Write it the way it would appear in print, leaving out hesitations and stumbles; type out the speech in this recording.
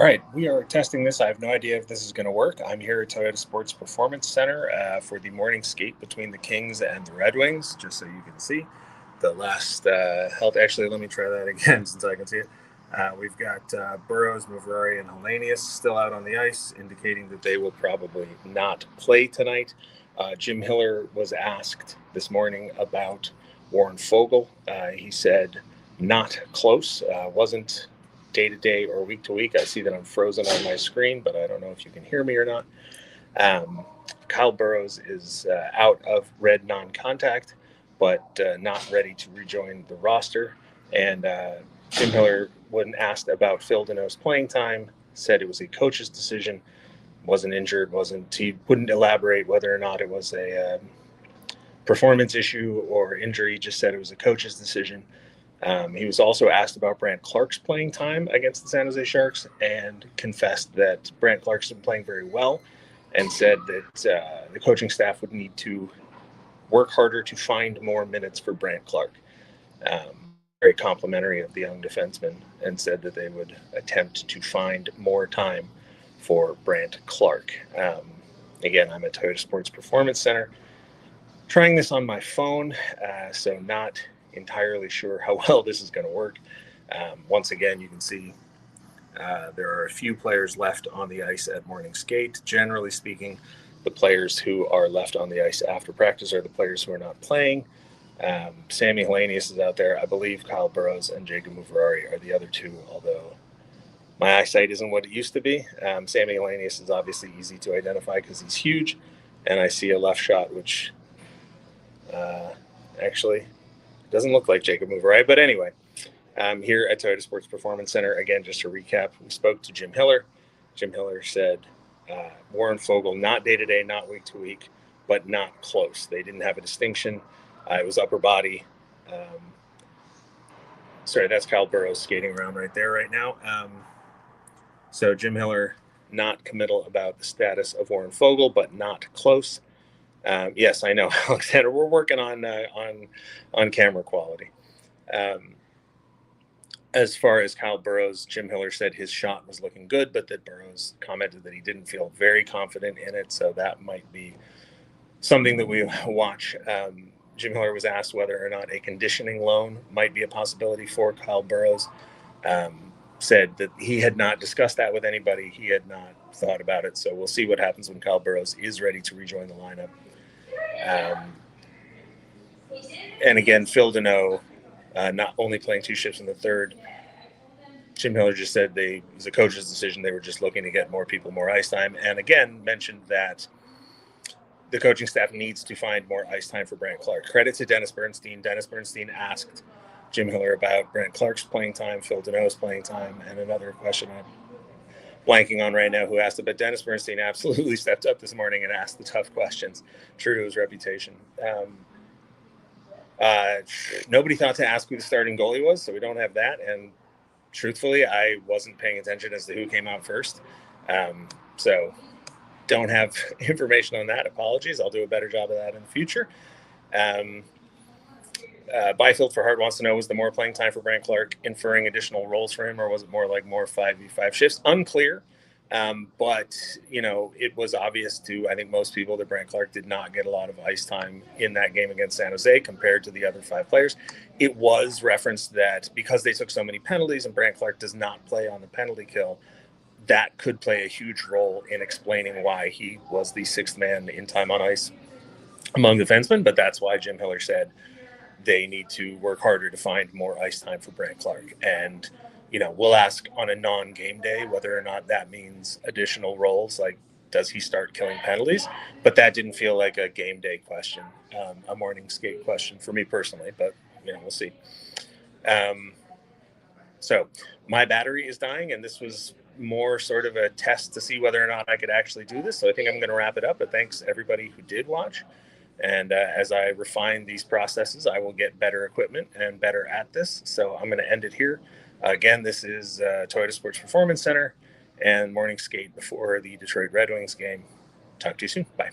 All right, we are testing this. I have no idea if this is going to work. I'm here at Toyota Sports Performance Center for the morning skate between the Kings and the Red Wings, just so you can see the last health. Actually, let me try that again since I can see it. We've got Burrows, Mavrari, and Hellenius still out on the ice, indicating that they will probably not play tonight. Jim Hiller was asked this morning about Warren Fogle. He said not close, wasn't day to day or week to week. I see that I'm frozen on my screen, but I don't know if you can hear me or not. Kyle Burrows is out of red non-contact, but not ready to rejoin the roster. And Jim Hiller, when asked about Phil Deneau's playing time, said it was a coach's decision. Wasn't injured. He wouldn't elaborate whether or not it was a performance issue or injury. Just said it was a coach's decision. He was also asked about Brandt Clarke's playing time against the San Jose Sharks and confessed that Brandt Clarke's been playing very well and said that the coaching staff would need to work harder to find more minutes for Brandt Clarke. Very complimentary of the young defenseman, and said that they would attempt to find more time for Brandt Clarke. Again, I'm at Toyota Sports Performance Center trying this on my phone, so not entirely sure how well this is going to work. Once again, you can see there are a few players left on the ice at morning skate. Generally speaking, the players who are left on the ice after practice are the players who are not playing. Sammy Hellenius is out there. I believe Kyle Burrows and Jacob Mavrari are the other two, although my eyesight isn't what it used to be. Sammy Hellenius is obviously easy to identify because he's huge, and I see a left shot, which actually doesn't look like Jacob Mavrari. But anyway, here at Toyota Sports Performance Center, again, just to recap, we spoke to Jim Hiller. Jim Hiller said Warren Fogle, not day-to-day, not week-to-week, but not close. They didn't have a distinction. It was upper body. Sorry, that's Kyle Burrows skating around right there right now. So Jim Hiller, not committal about the status of Warren Fogle, but not close. Yes, I know, Alexander. We're working on camera quality. As far as Kyle Burrows, Jim Hiller said his shot was looking good, but that Burrows commented that he didn't feel very confident in it. So that might be something that we watch. Jim Hiller was asked whether or not a conditioning loan might be a possibility for Kyle Burrows. Said that he had not discussed that with anybody. He had not thought about it. So we'll see what happens when Kyle Burrows is ready to rejoin the lineup. And again, Phil Deneau not only playing two shifts in the third. Jim Hiller just said it was a coach's decision. They were just looking to get more people more ice time. And again, mentioned that the coaching staff needs to find more ice time for Brandt Clarke. Credit to Dennis Bernstein. Dennis Bernstein asked Jim Hiller about Brandt Clarke's playing time, Phil Deneau's playing time, and another question I'm blanking on right now who asked it. But Dennis Bernstein absolutely stepped up this morning and asked the tough questions, true to his reputation. Nobody thought to ask who the starting goalie was, so we don't have that. And truthfully, I wasn't paying attention as to who came out first. So don't have information on that. Apologies. I'll do a better job of that in the future. Byfield for Hart wants to know, was the more playing time for Brandt Clarke inferring additional roles for him, or was it more like more 5v5 shifts? Unclear. But, it was obvious to, I think, most people that Brandt Clarke did not get a lot of ice time in that game against San Jose compared to the other five players. It was referenced that because they took so many penalties and Brandt Clarke does not play on the penalty kill, that could play a huge role in explaining why he was the sixth man in time on ice among defensemen. But that's why Jim Hiller said they need to work harder to find more ice time for Brandt Clarke. And, we'll ask on a non-game day whether or not that means additional roles, like does he start killing penalties? But that didn't feel like a game day question, a morning skate question for me personally, but, we'll see. So my battery is dying, and this was more sort of a test to see whether or not I could actually do this. So I think I'm going to wrap it up, but thanks everybody who did watch. And as I refine these processes, I will get better equipment and better at this. So I'm going to end it here. Again, this is Toyota Sports Performance Center and morning skate before the Detroit Red Wings game. Talk to you soon. Bye.